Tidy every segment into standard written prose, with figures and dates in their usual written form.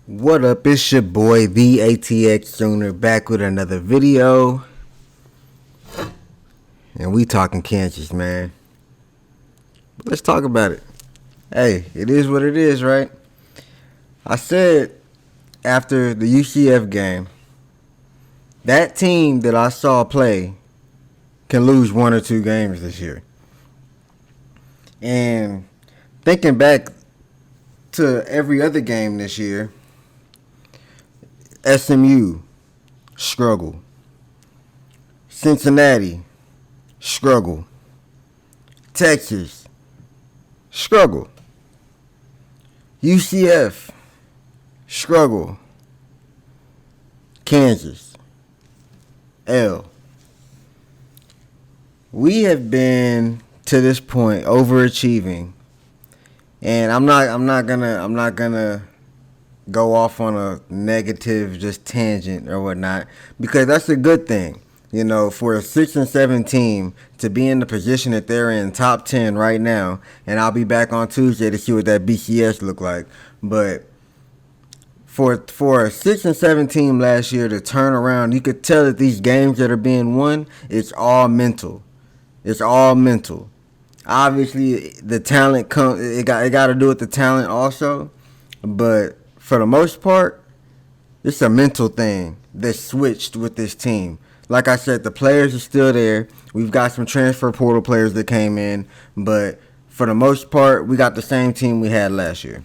What up, it's your boy the ATX Junior back with another video. And we talking Kansas, man. But let's talk about it. Hey, it is what it is, right? I said after the UCF game, that team that I saw play can lose one or two games this year. And thinking back to every other game this year, SMU, struggle. Cincinnati, struggle. Texas, struggle. UCF, struggle. Kansas, L. We have been to this point overachieving, and I'm not gonna go off on a negative just tangent or whatnot, because that's a good thing. You know, for a 6 and 7 team to be in the position that they're in, top 10 right now, and I'll be back on Tuesday to see what that BCS look like. But for a 6 and 7 team last year to turn around, you could tell that these games that are being won, it's all mental. It's all mental. Obviously, the talent it got to do with the talent also, but for the most part, it's a mental thing that switched with this team. Like I said, the players are still there. We've got some transfer portal players that came in, but for the most part, we got the same team we had last year.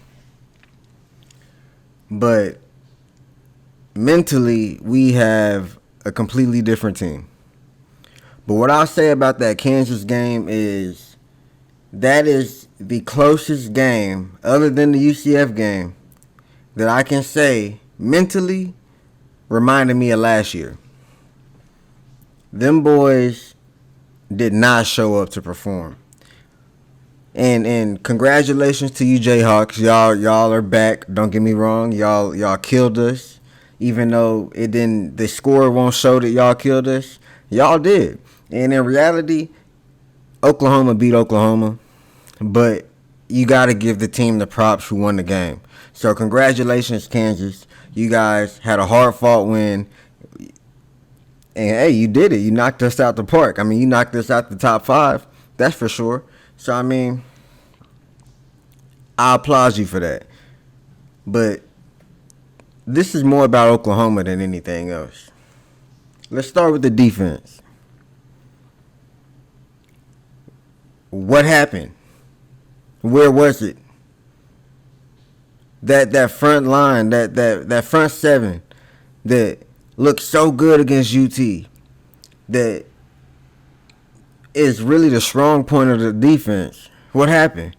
But mentally, we have a completely different team. But what I'll say about that Kansas game is that is the closest game, other than the UCF game, that I can say mentally reminded me of last year. Them boys did not show up to perform. And congratulations to you Jayhawks. Y'all are back. Don't get me wrong. Y'all killed us. Even though the score won't show that y'all killed us. Y'all did. And in reality, Oklahoma beat Oklahoma. But you got to give the team the props who won the game. So congratulations, Kansas. You guys had a hard-fought win. And, hey, you did it. You knocked us out the park. I mean, you knocked us out the top 5. That's for sure. So, I mean, I applaud you for that. But this is more about Oklahoma than anything else. Let's start with the defense. What happened? Where was it? That front line, that front seven that looked so good against UT, that is really the strong point of the defense. What happened?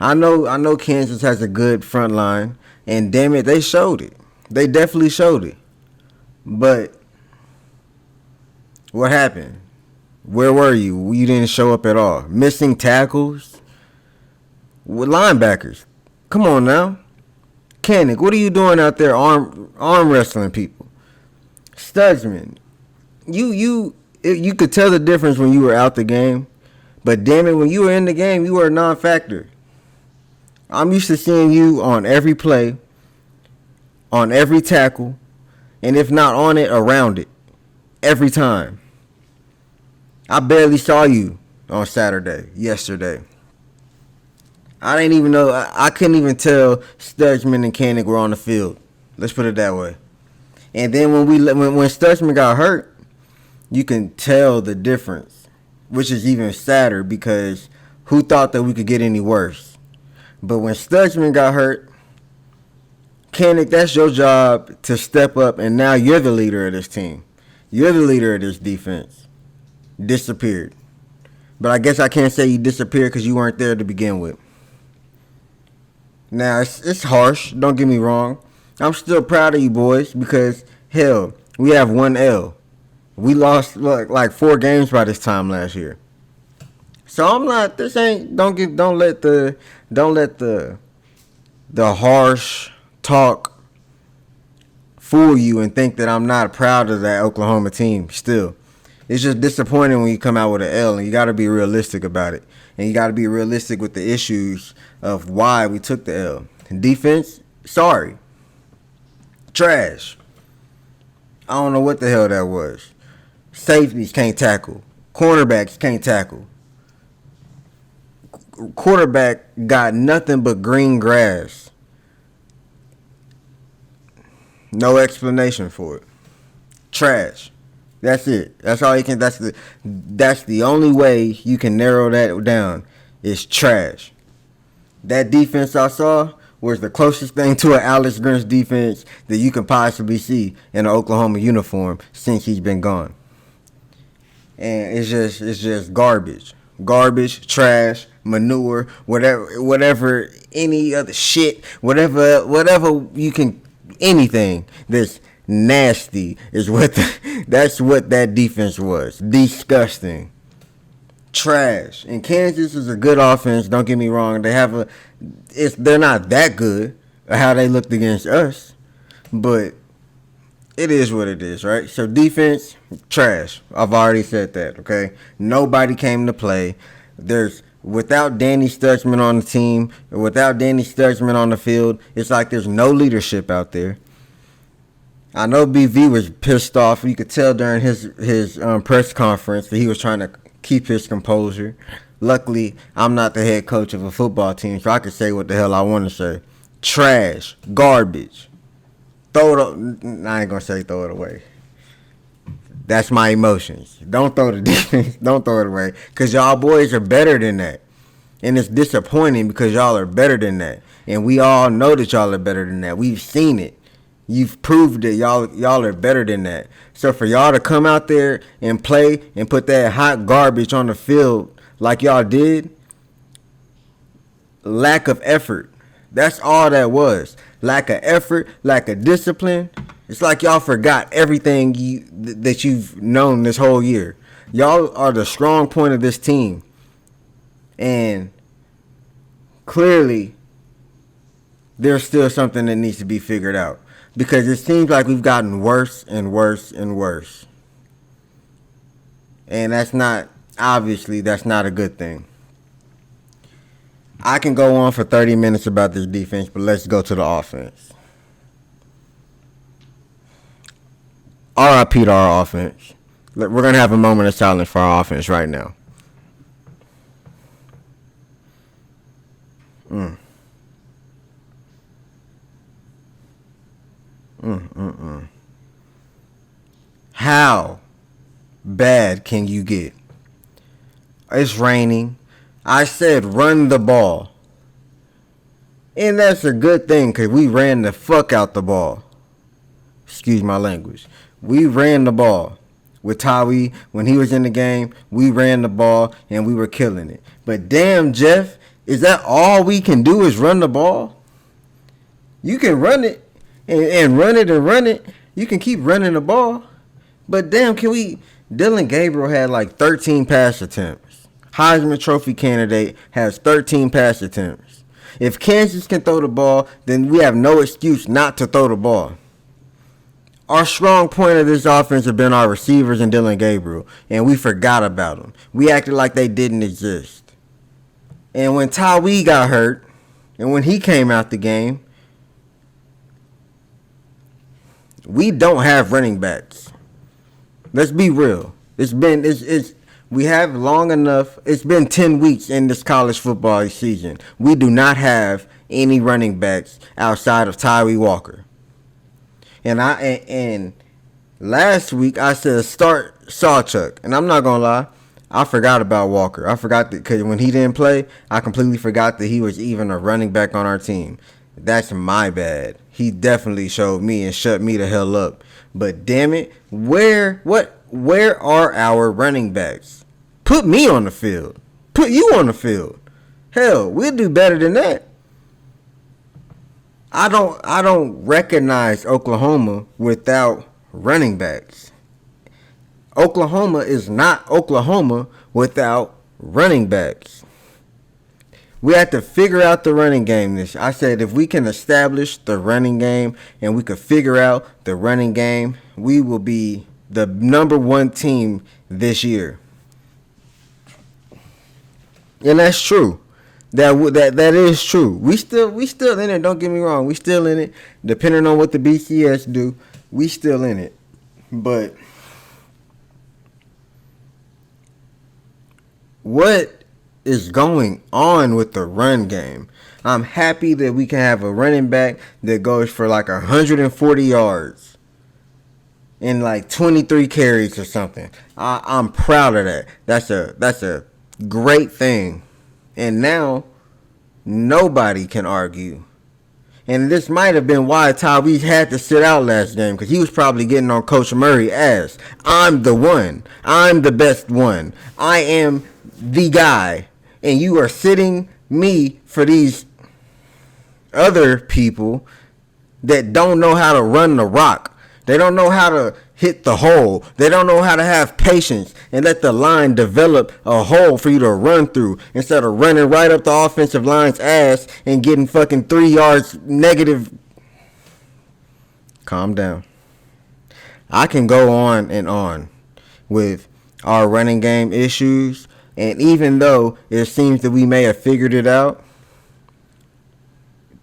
I know Kansas has a good front line, and damn it, they showed it. They definitely showed it. But what happened? Where were you? You didn't show up at all. Missing tackles with linebackers. Come on now. Kanik, what are you doing out there arm wrestling people? Studsman, you could tell the difference when you were out the game, but damn it, when you were in the game, you were a non-factor. I'm used to seeing you on every play, on every tackle, and if not on it, around it, every time. I barely saw you on yesterday. I didn't even know. I couldn't even tell Studsman and Kanik were on the field. Let's put it that way. And then when Studsman got hurt, you can tell the difference, which is even sadder because who thought that we could get any worse? But when Studsman got hurt, Kanik, that's your job to step up, and now you're the leader of this team. You're the leader of this defense. Disappeared. But I guess I can't say you disappeared because you weren't there to begin with. Now, it's harsh. Don't get me wrong. I'm still proud of you boys because, hell, we have 1 L. We lost like 4 games by this time last year. So I'm not. This ain't. Don't let the harsh talk fool you and think that I'm not proud of that Oklahoma team. Still, it's just disappointing when you come out with an L, and you got to be realistic about it. And you got to be realistic with the issues of why we took the L. Defense, sorry. Trash. I don't know what the hell that was. Safeties can't tackle. Cornerbacks can't tackle. Quarterback got nothing but green grass. No explanation for it. Trash. That's it. That's all you can. That's the only way you can narrow that down. Is trash. That defense I saw was the closest thing to an Alex Grinch defense that you can possibly see in an Oklahoma uniform since he's been gone. And it's just garbage, trash, manure, whatever, any other shit, whatever you can, anything that's nasty is that's what that defense was. Disgusting. Trash. And Kansas is a good offense, don't get me wrong. They're not that good how they looked against us, but it is what it is, right? So defense, trash. I've already said that, okay? Nobody came to play. Without Danny Stutzman on the team, or without Danny Stutzman on the field, it's like there's no leadership out there. I know BV was pissed off. You could tell during his press conference that he was trying to keep his composure. Luckily, I'm not the head coach of a football team, so I can say what the hell I want to say. Trash. Garbage. I ain't going to say throw it away. That's my emotions. Don't throw the defense. Don't throw it away. Because y'all boys are better than that. And it's disappointing because y'all are better than that. And we all know that y'all are better than that. We've seen it. You've proved that y'all are better than that. So for y'all to come out there and play and put that hot garbage on the field like y'all did, lack of effort. That's all that was. Lack of effort, lack of discipline. It's like y'all forgot everything that you've known this whole year. Y'all are the strong point of this team. And clearly, there's still something that needs to be figured out. Because it seems like we've gotten worse and worse and worse. And that's not a good thing. I can go on for 30 minutes about this defense, but let's go to the offense. RIP to our offense. We're going to have a moment of silence for our offense right now. How bad can you get? It's raining. I said run the ball. And that's a good thing because we ran the fuck out the ball. Excuse my language. We ran the ball. With Tawi, when he was in the game, we ran the ball and we were killing it. But damn, Jeff, is that all we can do is run the ball? You can run it and run it and run it. You can keep running the ball. But damn, Dylan Gabriel had like 13 pass attempts. Heisman Trophy candidate has 13 pass attempts. If Kansas can throw the ball, then we have no excuse not to throw the ball. Our strong point of this offense have been our receivers and Dylan Gabriel, and we forgot about them. We acted like they didn't exist. And when Tawi got hurt, and when he came out the game, we don't have running backs. Let's be real. We have long enough. It's been 10 weeks in this college football season. We do not have any running backs outside of Tyree Walker. And last week I said start Sawchuk, and I'm not gonna lie, I forgot about Walker. I forgot that because when he didn't play, I completely forgot that he was even a running back on our team. That's my bad. He definitely showed me and shut me the hell up. But damn it, where are our running backs? Put me on the field. Put you on the field. Hell, we'll do better than that. I don't recognize Oklahoma without running backs. Oklahoma is not Oklahoma without running backs. We have to figure out the running game. I said if we can establish the running game and we could figure out the running game, we will be the number one team this year. And that's true. That is true. We still in it. Don't get me wrong. We still in it. Depending on what the BCS do, we still in it. But what is going on with the run game? I'm happy that we can have a running back that goes for like 140 yards in like 23 carries or something. I'm proud of that. That's a great thing. And now nobody can argue. And this might have been why Tyrese had to sit out last game, because he was probably getting on Coach Murray's ass. I'm the one. I'm the best one. I am the guy. And you are sitting me for these other people that don't know how to run the rock. They don't know how to hit the hole. They don't know how to have patience and let the line develop a hole for you to run through, instead of running right up the offensive line's ass and getting fucking 3 yards negative. Calm down. I can go on and on with our running game issues, and even though it seems that we may have figured it out,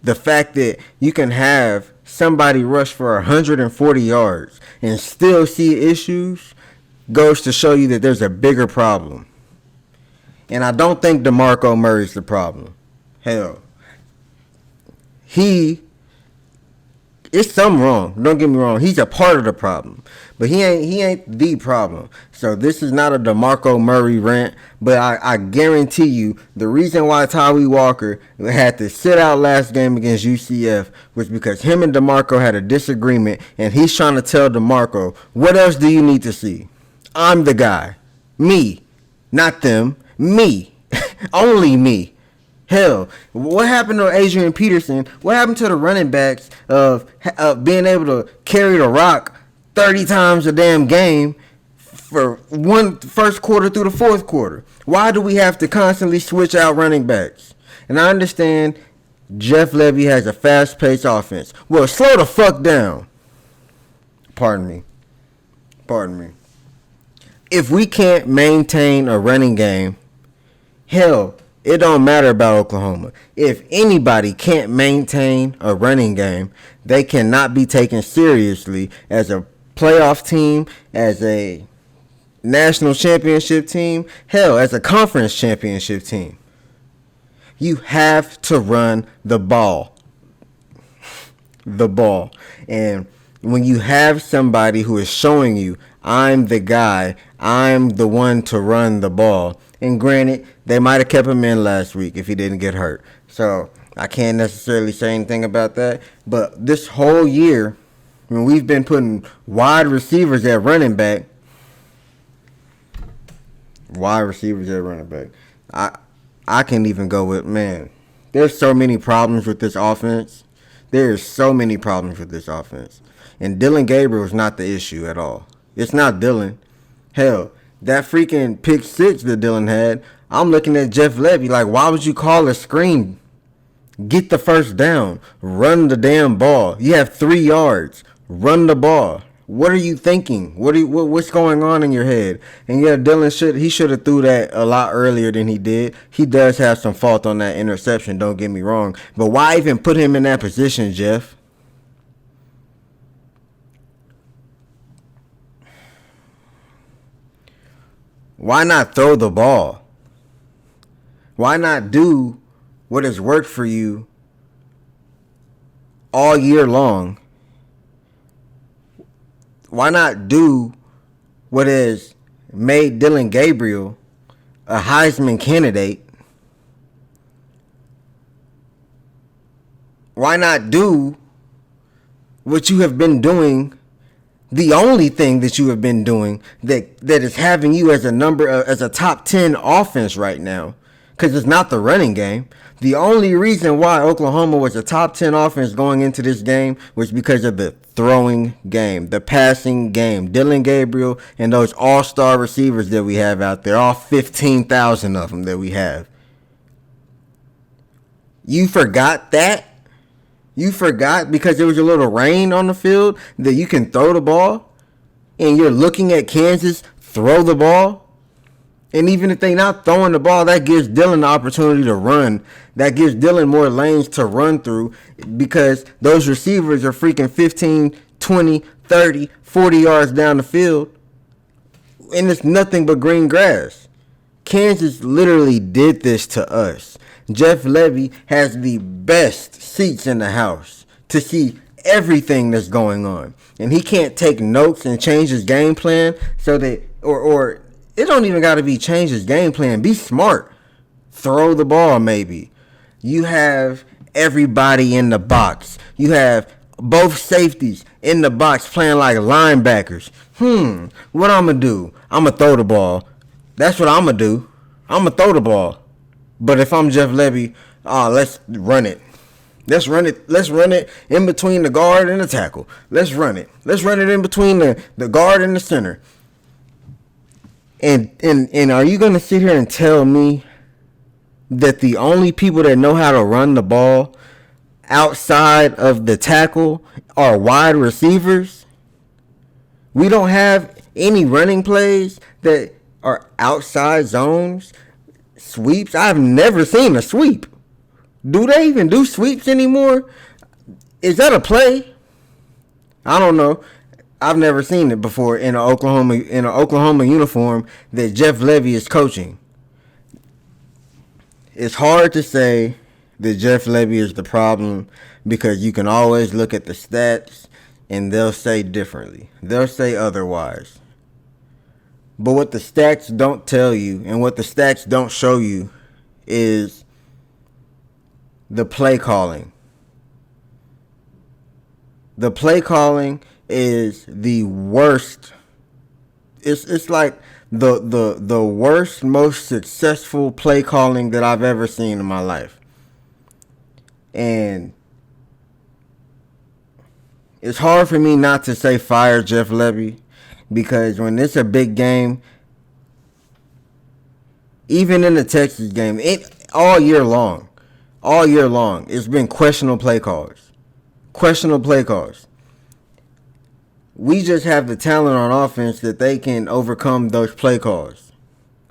the fact that you can have somebody rush for 140 yards and still see issues goes to show you that there's a bigger problem. And I don't think DeMarco Murray's the problem. Hell, it's something wrong. Don't get me wrong. He's a part of the problem, but he ain't the problem. So this is not a DeMarco Murray rant, but I guarantee you the reason why Tyree Walker had to sit out last game against UCF was because him and DeMarco had a disagreement, and he's trying to tell DeMarco, what else do you need to see? I'm the guy. Me. Not them. Me. Only me. Hell, what happened to Adrian Peterson? What happened to the running backs of being able to carry the rock 30 times a damn game for one first quarter through the fourth quarter? Why do we have to constantly switch out running backs? And I understand Jeff Levy has a fast-paced offense. Well, slow the fuck down. Pardon me. If we can't maintain a running game, hell, it don't matter about Oklahoma. If anybody can't maintain a running game, they cannot be taken seriously as a playoff team, as a national championship team, hell, as a conference championship team. You have to run the ball. And when you have somebody who is showing you, I'm the guy, I'm the one to run the ball. And granted, they might have kept him in last week if he didn't get hurt. So I can't necessarily say anything about that. But this whole year, when we've been putting wide receivers at running back, I can even go with, man, there's so many problems with this offense. And Dylan Gabriel is not the issue at all. It's not Dylan. Hell, that freaking pick six that Dylan had, I'm looking at Jeff Levy like, why would you call a screen? Get the first down. Run the damn ball. You have 3 yards. Run the ball. What are you thinking? What's going on in your head? And yeah, Dylan should have threw that a lot earlier than he did. He does have some fault on that interception, don't get me wrong. But why even put him in that position, Jeff? Why not throw the ball? Why not do what has worked for you all year long? Why not do what has made Dylan Gabriel a Heisman candidate? Why not do what you have been doing, the only thing that you have been doing that is having you as a top 10 offense right now? Because it's not the running game. The only reason why Oklahoma was a top 10 offense going into this game was because of the throwing game, the passing game. Dylan Gabriel and those all-star receivers that we have out there, all 15,000 of them that we have. You forgot that? You forgot because there was a little rain on the field that you can throw the ball? And you're looking at Kansas throw the ball? And even if they not throwing the ball, that gives Dylan the opportunity to run. That gives Dylan more lanes to run through because those receivers are freaking 15, 20, 30, 40 yards down the field. And it's nothing but green grass. Kansas literally did this to us. Jeff Levy has the best seats in the house to see everything that's going on. And he can't take notes and change his game plan so that, or it don't even got to be change his game plan. Be smart. Throw the ball, maybe. You have everybody in the box. You have both safeties in the box playing like linebackers. What I'm going to do? I'm going to throw the ball. That's what I'm going to do. I'm going to throw the ball. But if I'm Jeff Levy, let's run it. Let's run it. Let's run it in between the guard and the tackle. Let's run it. Let's run it in between the guard and the center. And are you going to sit here and tell me that the only people that know how to run the ball outside of the tackle are wide receivers? We don't have any running plays that are outside zones, sweeps. I've never seen a sweep. Do they even do sweeps anymore? Is that a play? I don't know. I've never seen it before in an Oklahoma uniform that Jeff Levy is coaching. It's hard to say that Jeff Levy is the problem because you can always look at the stats and they'll say differently. They'll say otherwise. But what the stats don't tell you and what the stats don't show you is the play calling. The play calling is the worst. It's like the worst, most successful play calling that I've ever seen in my life. And it's hard for me not to say fire Jeff Levy because when it's a big game, even in the Texas game, all year long, it's been questionable play calls. Questionable play calls. We just have the talent on offense that they can overcome those play calls.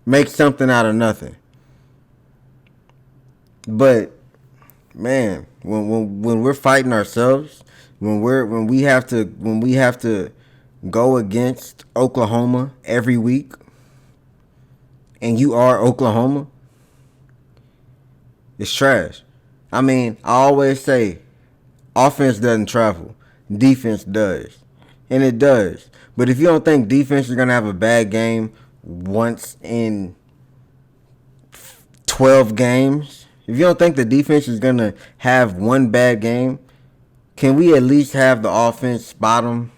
Make something out of nothing. But man, when we're fighting ourselves, when we have to go against Oklahoma every week, and you are Oklahoma, it's trash. I mean, I always say, offense doesn't travel, defense does. And it does. But if you don't think defense is going to have a bad game once in 12 games, if you don't think the defense is going to have one bad game, can we at least have the offense spot them?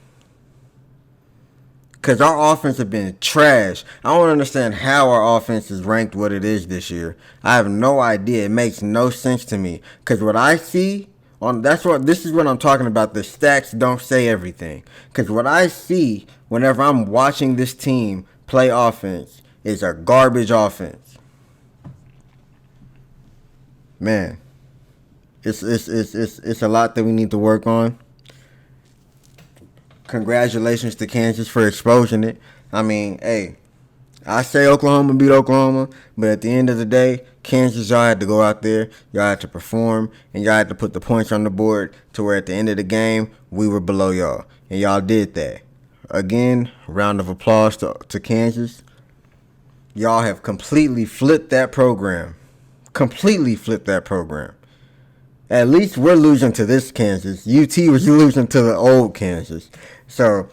Because our offense has been trash. I don't understand how our offense is ranked what it is this year. I have no idea. It makes no sense to me. Because what I see, this is what I'm talking about. The stats don't say everything. Because what I see whenever I'm watching this team play offense is a garbage offense. Man, it's a lot that we need to work on. Congratulations to Kansas for exposing it. I mean, hey, I say Oklahoma beat Oklahoma, but at the end of the day, Kansas, y'all had to go out there, y'all had to perform, and y'all had to put the points on the board to where at the end of the game, we were below y'all. And y'all did that. Again, round of applause to Kansas. Y'all have completely flipped that program. Completely flipped that program. At least we're losing to this Kansas. UT was losing to the old Kansas. So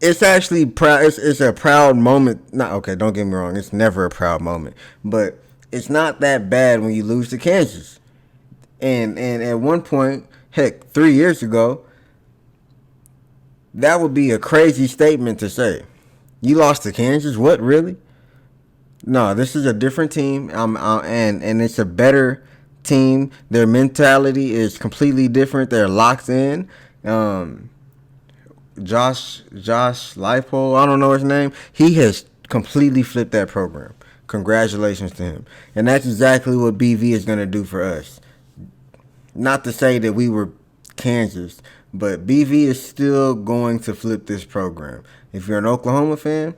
it's actually proud. It's a proud moment. Don't get me wrong. It's never a proud moment, but it's not that bad when you lose to Kansas. And at one point, heck, 3 years ago, that would be a crazy statement to say. You lost to Kansas? What, really? No, this is a different team. And it's a better team. Their mentality is completely different. They're locked in. Josh Leipold, I don't know his name. He has completely flipped that program. Congratulations to him. And that's exactly what BV is going to do for us. Not to say that we were Kansas, but BV is still going to flip this program. If you're an Oklahoma fan,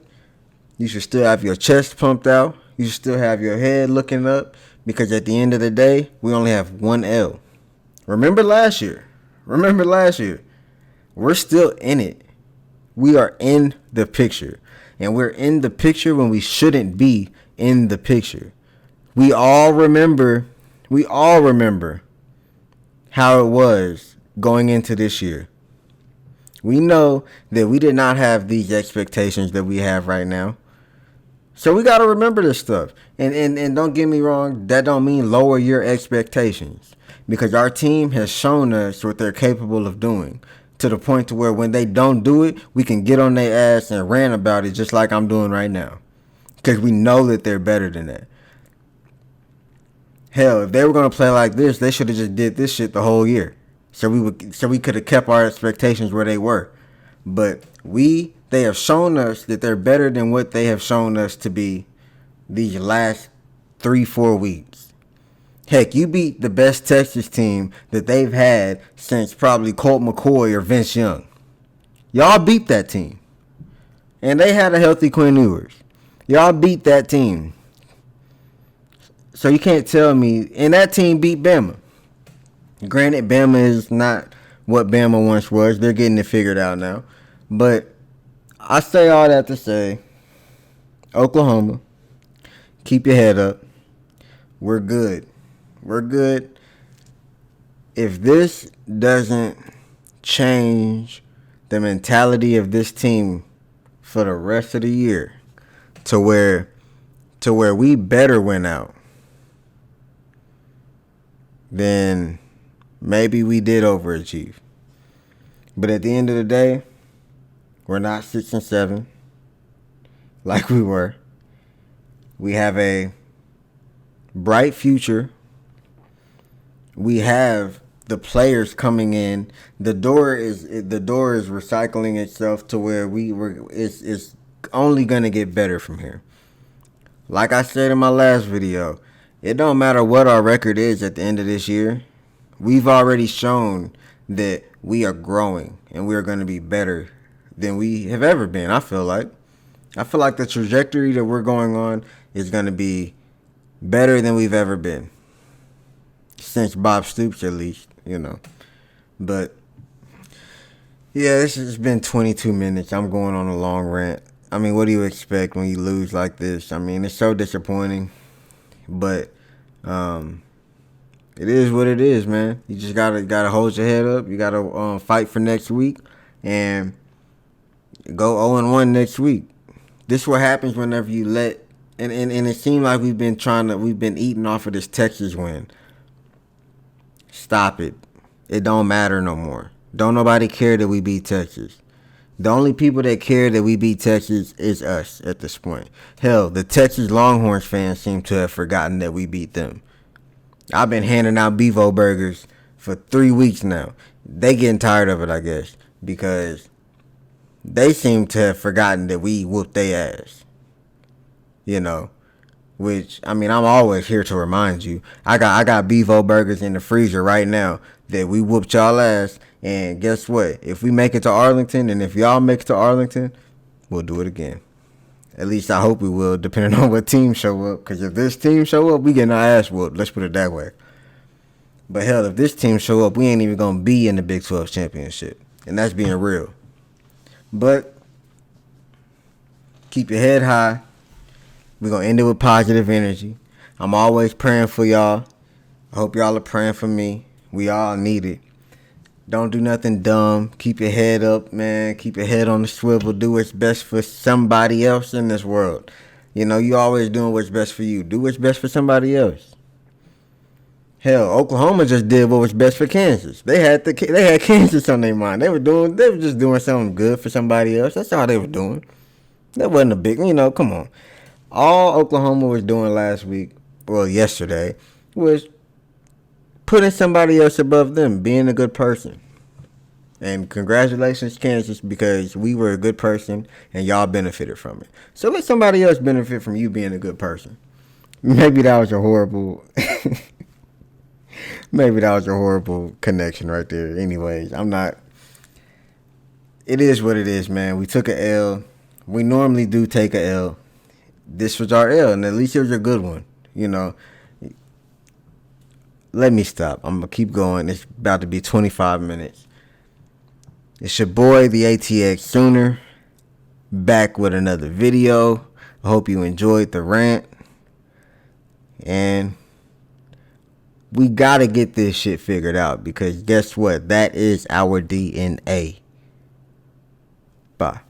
You should still have your chest pumped out. You should still have your head looking up, because at the end of the day, we only have one L. Remember last year. We're still in it. We are in the picture. And we're in the picture when we shouldn't be in the picture. We all remember how it was going into this year. We know that we did not have these expectations that we have right now. So we got to remember this stuff. And don't get me wrong, that don't mean lower your expectations. Because our team has shown us what they're capable of doing. To the point to where when they don't do it, we can get on their ass and rant about it, just like I'm doing right now. Because we know that they're better than that. Hell, if they were going to play like this, they should have just did this shit the whole year. So we could have kept our expectations where they were. But they have shown us that they're better than what they have shown us to be these last 3-4 weeks. Heck, you beat the best Texas team that they've had since probably Colt McCoy or Vince Young. Y'all beat that team. And they had a healthy Quinn Ewers. Y'all beat that team. So you can't tell me. And that team beat Bama. Granted, Bama is not what Bama once was. They're getting it figured out now. But I say all that to say, Oklahoma, keep your head up. We're good. We're good. If this doesn't change the mentality of this team for the rest of the year to where we better win out, then maybe we did overachieve. But at the end of the day, we're not 6-7 like we were. We have a bright future. We have the players coming in. The door is recycling itself to where it's only gonna get better from here. Like I said in my last video, it don't matter what our record is at the end of this year. We've already shown that we are growing and we are going to be better than we have ever been. I feel like the trajectory that we're going on is going to be better than we've ever been. Since Bob Stoops, at least, But, yeah, this has been 22 minutes. I'm going on a long rant. I mean, what do you expect when you lose like this? I mean, it's so disappointing. But it is what it is, man. You just gotta hold your head up. You gotta fight for next week and go 0-1 next week. This is what happens whenever you let and it seemed like we've been eating off of this Texas win. Stop it. It don't matter no more. Don't nobody care that we beat Texas. The only people that care that we beat Texas is us at this point. Hell, the Texas Longhorns fans seem to have forgotten that we beat them. I've been handing out Bevo burgers for 3 weeks now. They getting tired of it, I guess, because they seem to have forgotten that we whooped their ass. Which, I mean, I'm always here to remind you. I got Bevo burgers in the freezer right now that we whooped y'all ass. And guess what? If we make it to Arlington, and if y'all make it to Arlington, we'll do it again. At least I hope we will, depending on what team show up. Because if this team show up, we getting our ass whooped. Let's put it that way. But hell, if this team show up, we ain't even going to be in the Big 12 championship. And that's being real. But keep your head high. We're going to end it with positive energy. I'm always praying for y'all. I hope y'all are praying for me. We all need it. Don't do nothing dumb. Keep your head up, man. Keep your head on the swivel. Do what's best for somebody else in this world. You always doing what's best for you. Do what's best for somebody else. Hell, Oklahoma just did what was best for Kansas. They had Kansas on their mind. They were just doing something good for somebody else. That's all they were doing. That wasn't a big, come on. All Oklahoma was doing yesterday, was putting somebody else above them, being a good person. And congratulations, Kansas, because we were a good person and y'all benefited from it. So let somebody else benefit from you being a good person. Maybe that was a horrible connection right there. Anyways, it is what it is, man. We took a L. We normally do take a L. this was our L, and at least it was a good one. You know, let me stop. I'm gonna keep going. It's about to be 25 minutes. It's your boy, the ATX Sooner, back with another video. I hope you enjoyed the rant, and we gotta get this shit figured out, because guess what? That is our DNA. Bye.